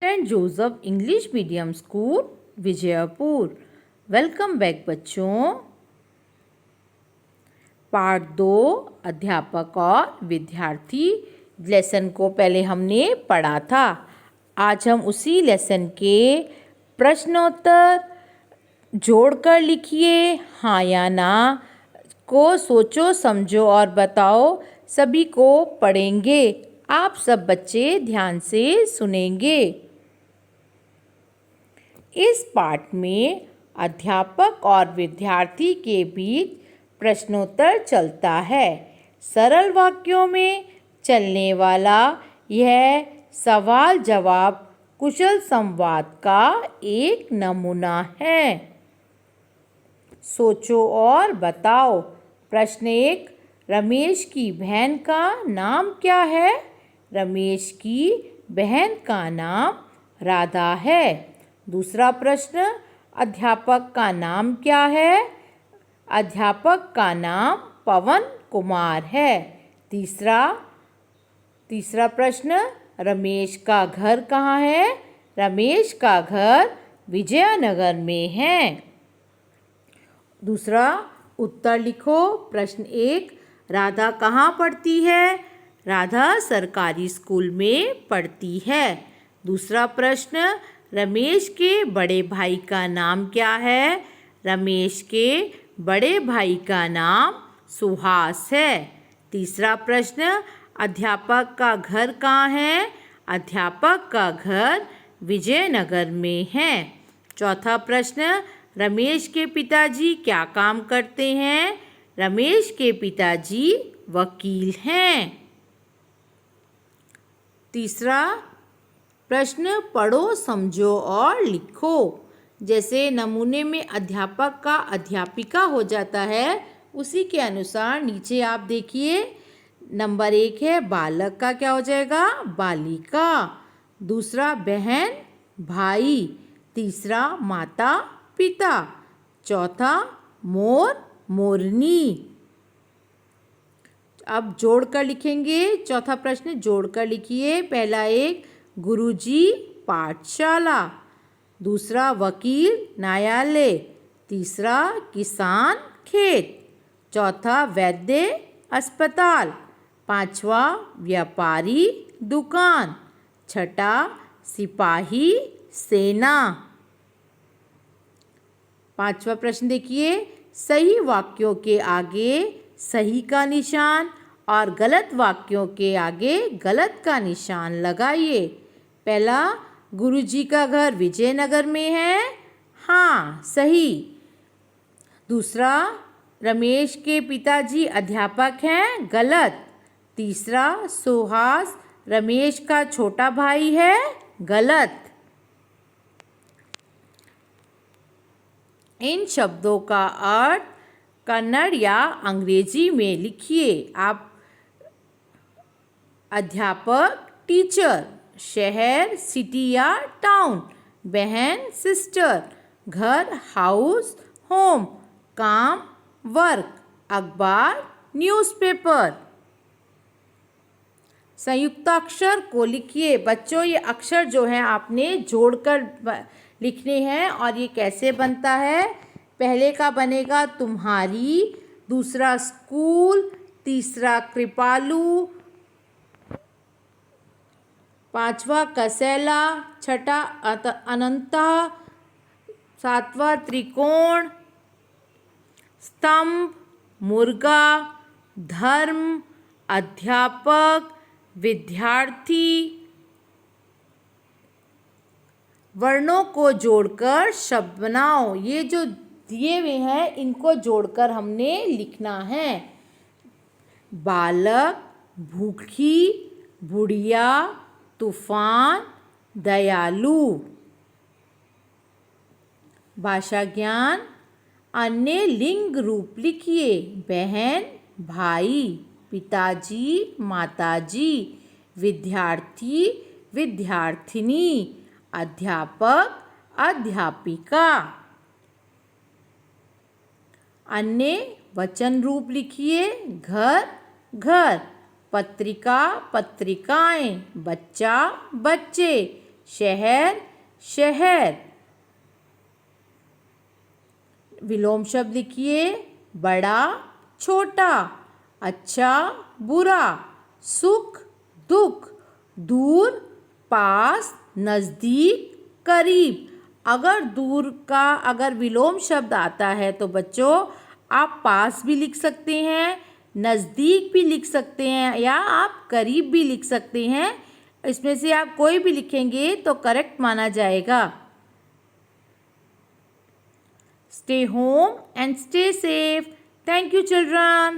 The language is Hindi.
Saint Joseph English medium school Vijaypur. Welcome back बच्चों। पार्ट 2 अध्यापक और विद्यार्थी लेसन को पहले हमने पढ़ा था। आज हम उसी लेसन के प्रश्नोत्तर जोड़कर लिखिए हाँ या ना को सोचो समझो और बताओ सभी को पढ़ेंगे। आप सब बच्चे ध्यान से सुनेंगे। इस पाठ में अध्यापक और विद्यार्थी के बीच प्रश्नोत्तर चलता है। सरल वाक्यों में चलने वाला यह सवाल जवाब कुशल संवाद का एक नमूना है। सोचो और बताओ। प्रश्न 1, रमेश की बहन का नाम क्या है? रमेश की बहन का नाम राधा है। दूसरा प्रश्न, अध्यापक का नाम क्या है? अध्यापक का नाम पवन कुमार है। तीसरा प्रश्न, रमेश का घर कहाँ है? रमेश का घर विजयनगर में है। दूसरा उत्तर लिखो। प्रश्न 1, राधा कहाँ पढ़ती है? राधा सरकारी स्कूल में पढ़ती है। दूसरा प्रश्न, रमेश के बड़े भाई का नाम क्या है? रमेश के बड़े भाई का नाम सुहास है। तीसरा प्रश्न, अध्यापक का घर कहाँ है? अध्यापक का घर विजयनगर में है। चौथा प्रश्न, रमेश के पिताजी क्या काम करते हैं? रमेश के पिताजी वकील हैं। तीसरा प्रश्न, पढ़ो समझो और लिखो। जैसे नमूने में अध्यापक का अध्यापिका हो जाता है उसी के अनुसार नीचे आप देखिए नंबर 1 है बालक का क्या हो जाएगा? बालिका। दूसरा बहन भाई। तीसरा माता पिता। चौथा मोर मोरनी। अब जोड़कर लिखेंगे। चौथा प्रश्न जोड़कर लिखिए। पहला 1, गुरुजी पाठशाला। दूसरा वकील न्यायालय। तीसरा किसान खेत। चौथा वैद्य अस्पताल। पांचवा व्यापारी दुकान। छठा सिपाही सेना। पांचवा प्रश्न देखिए, सही वाक्यों के आगे सही का निशान और गलत वाक्यों के आगे गलत का निशान लगाइए। पहला, गुरुजी का घर विजयनगर में है। हाँ, सही। दूसरा, रमेश के पिताजी अध्यापक हैं। गलत। तीसरा, सुहास रमेश का छोटा भाई है। गलत। इन शब्दों का अर्थ कन्नड़ या अंग्रेजी में लिखिए। आप अध्यापक टीचर, शहर सिटी या टाउन, बहन सिस्टर, घर हाउस होम, काम वर्क, अखबार न्यूज़पेपर। संयुक्ताक्षर को लिखिए। बच्चों ये अक्षर जो हैं आपने जोड़कर लिखने हैं और ये कैसे बनता है? पहले का बनेगा तुम्हारी, दूसरा स्कूल, तीसरा कृपालु, पांचवा कसैला, छठा अनंता, सातवां त्रिकोण, स्तंभ, मुर्गा, धर्म, अध्यापक, विद्यार्थी। वर्णों को जोड़कर शब्द बनाओ। ये जो दिए हुए हैं इनको जोड़कर हमने लिखना है। बालक, भूखी, बुढ़िया, तूफान, दयालु। भाषा ज्ञान, अन्य लिंग रूप लिखिए। बहन, भाई, पिताजी, माताजी, विद्यार्थी, विद्यार्थिनी, अध्यापक, अध्यापिका। अन्य वचन रूप लिखिए। घर, घर, पत्रिका, पत्रिकाएं, बच्चा, बच्चे, शहर शहर। विलोम शब्द लिखिए, बड़ा छोटा, अच्छा बुरा, सुख दुख, दूर पास, नज़दीक करीब। अगर दूर का अगर विलोम शब्द आता है तो बच्चों आप पास भी लिख सकते हैं, नज़दीक भी लिख सकते हैं या आप करीब भी लिख सकते हैं। इसमें से आप कोई भी लिखेंगे तो करेक्ट माना जाएगा। Stay home and stay safe. Thank you, children.